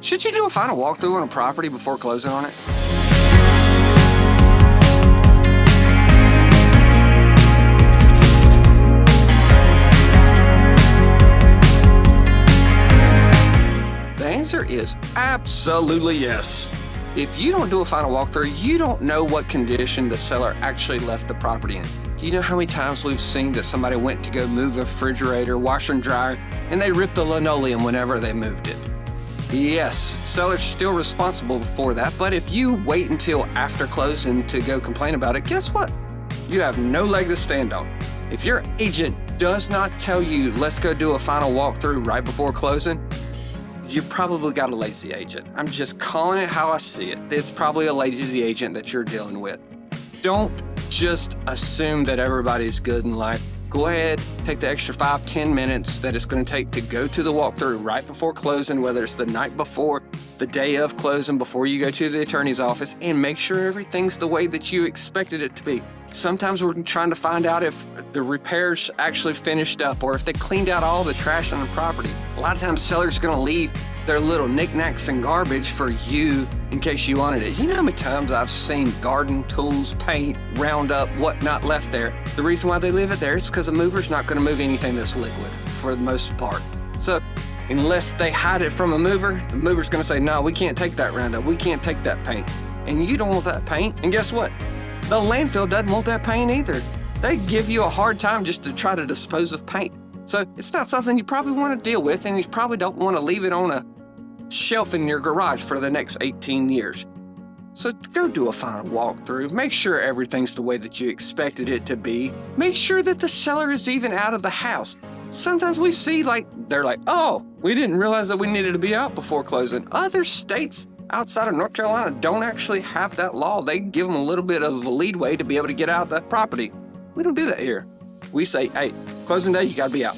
Should you do a final walkthrough on a property before closing on it? The answer is absolutely yes. If you don't do a final walkthrough, you don't know what condition the seller actually left the property in. Do you know how many times we've seen that somebody went to go move a refrigerator, washer and dryer, and they ripped the linoleum whenever they moved it? Yes, seller's still responsible for that, but if you wait until after closing to go complain about it, guess what? You have no leg to stand on. If your agent does not tell you, let's go do a final walkthrough right before closing, you probably got a lazy agent. I'm just calling it how I see it. It's probably a lazy agent that you're dealing with. Don't just assume that everybody's good in life. Go ahead, take the extra 5-10 minutes that it's going to take to go to the walkthrough right before closing, whether it's the night before, the day of closing, before you go to the attorney's office, and make sure everything's the way that you expected it to be. Sometimes we're trying to find out if the repairs actually finished up or if they cleaned out all the trash on the property. A lot of times sellers are going to leave their little knickknacks and garbage for you in case you wanted it. You know how many times I've seen garden tools, paint, Roundup, whatnot left there? The reason why they leave it there is because a mover's not going to move anything that's liquid for the most part. So unless they hide it from a mover, the mover's going to say, no, we can't take that Roundup, we can't take that paint. And you don't want that paint. And guess what? The landfill doesn't want that paint either. They give you a hard time just to try to dispose of paint. So it's not something you probably want to deal with, and you probably don't want to leave it on a shelf in your garage for the next 18 years. So go do a final walkthrough. Make sure everything's the way that you expected it to be. Make sure that the seller is even out of the house. Sometimes we see they're like, oh, we didn't realize that we needed to be out before closing. Other states outside of North Carolina don't actually have that law. They give them a little bit of a leadway to be able to get out of that property. We don't do that here. We say, hey, closing day, you gotta be out.